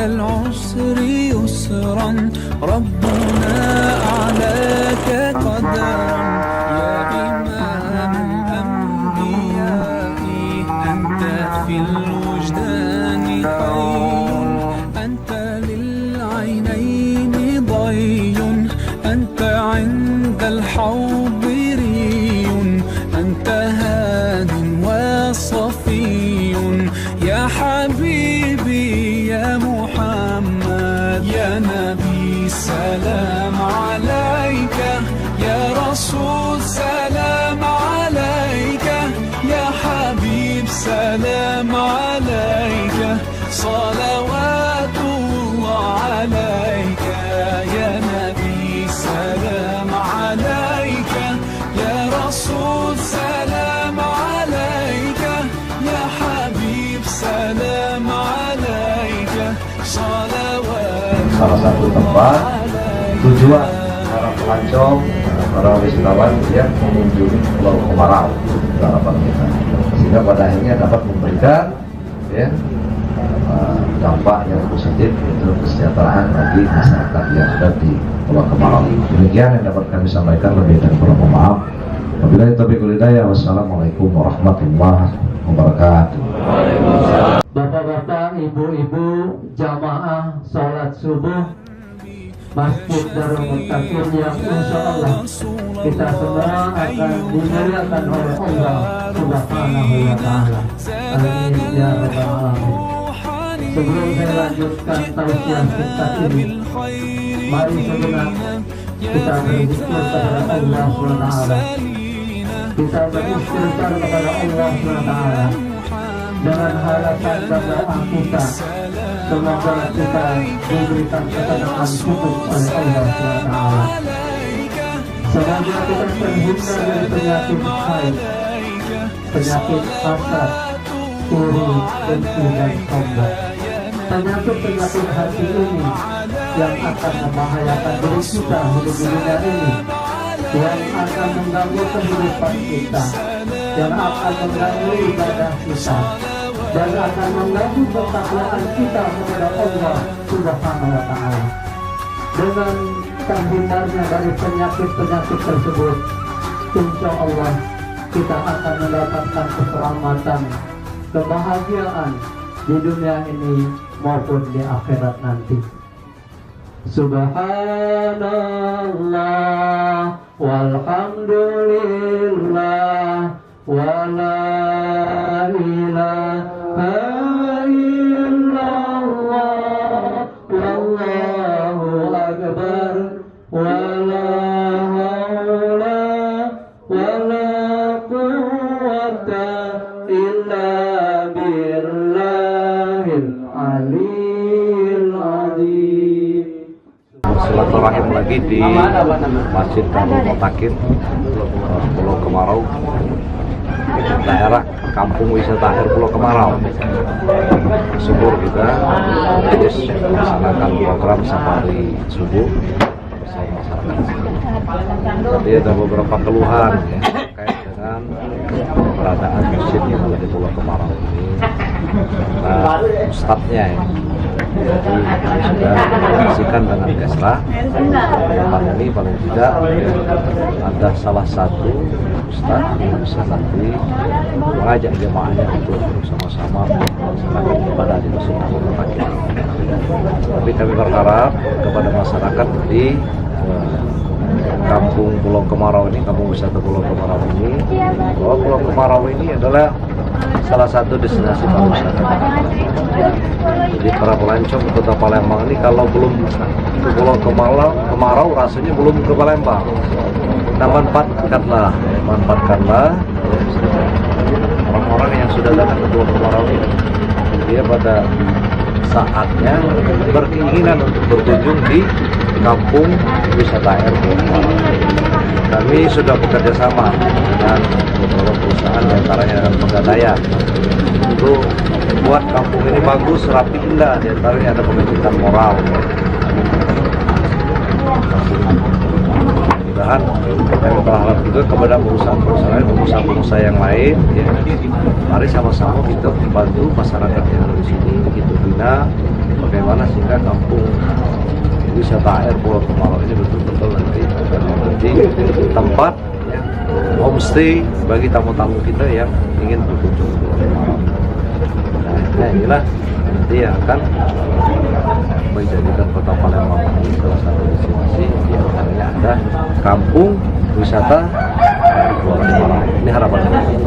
العسر يسرا ربنا أعلاك قدرا يا إمام الأنبياء أنت في الوجدان حي أنت للعينين ضي أنت عند الحوض ري أنت هاد وصفي يا حبيبي يا محمد يا نبي سلام عليك يا رسول سلام عليك يا حبيب سلام عليك صلوات الله عليك يا نبي سلام عليك يا رسول سلام عليك يا حبيب سلام عليك صلوات. Salah satu tempat tujuan para pelancong, para wisatawan yang mengunjungi Pulau Kemarau, harapan kita, sehingga pada akhirnya dapat memberikan dampak yang positif untuk kesejahteraan bagi masyarakat yang ada di Pulau Kemarau. Demikian yang dapat kami sampaikan, lebih dan kurang mohon maaf. Wabillahi taufiq wal hidayah. Wassalamualaikum warahmatullahi wabarakatuh. Bapak-bapak, ibu-ibu, jamaah sholat subuh Masjid Darul Muttaqin yang insya Allah kita semua akan dimuliakan oleh Allah Subhanahu wa Ta'ala. Amin ya rabbal alamin. Sebelum saya lanjutkan tausiah singkat ini, mari sejenak kita berzikir kepada Allah Subhanahu wa Ta'ala. Kita beristighfar kepada Allah Subhanahu wa Ta'ala dengan harapan berdoa kita semoga kita diberikan ketenangan hidup oleh Allah SWT. Semoga kita terhindar dari penyakit haid, penyakit hasad, iri, dengki dan sombong. Penyakit hati ini yang akan membahayakan diri kita hidup di dunia ini, yang akan mengganggu kehidupan kita, yang akan mengganggu ibadah kita, dan akan mengganggu ketakwaan kita kepada Allah Subhanahu wa Ta'ala. Dengan terhindarnya dari penyakit-penyakit tersebut, insya Allah kita akan mendapatkan keselamatan, kebahagiaan di dunia ini maupun di akhirat nanti. Subhanallah walhamdulillah wala ilaha illallah wallahu akbar wala haula wala quwwata illa billahil aliyil azim. Silaturahim lagi di Masjid Darul Muttaqin Pulau Kemarau, daerah kampung wisata air Pulau Kemarau. Syukur kita terus melaksanakan program safari subuh bersama masyarakat di sini. Tadi ada beberapa keluhan terkait dengan keberadaan masjid yang ada di Pulau Kemarau ini. Nah, ustadznya ya, jadi sudah dikomunikasikan dengan Kesra. Tempat ini paling tidak ada salah satu ustadz yang bisa nanti mengajak jemaahnya untuk bersama-sama melaksanakan ibadah di Masjid Darul Muttaqin. Tapi kami berharap kepada masyarakat di kampung Pulau Kemarau ini, kampung wisata Pulau Kemarau ini, bahwa Pulau Kemarau ini adalah salah satu destinasi pariwisata. Jadi para pelancong ke Kota Palembang ini kalau belum ke Pulau Kemarau rasanya belum ke Palembang. Kita manfaatkanlah orang-orang yang sudah datang ke Pulau Kemarau ini. Dia pada saatnya berkeinginan untuk berkunjung di kampung wisata air Pulau Kemarau. Kami sudah bekerja sama dengan beberapa perusahaan, diantaranya dengan Pegadaian, untuk buat kampung ini bagus, rapi, indah. Diantaranya ada pembentukan moral. mudah-mudahan kami berharap juga kepada pengusaha-pengusaha yang lain ya, mari sama-sama kita membantu masyarakat yang ada di sini, kita bina bagaimana sehingga kampung wisata air Pulau Kemarau ini betul-betul nanti tempat ya, homestay bagi tamu-tamu kita yang ingin berkunjung ke Pulau Kemarau. Nah, inilah nanti yang akan menjadikan Kota Palembang ini salah satu destinasi di antaranya ada kampung wisata Pulau Kemarau. Ini harapan saya.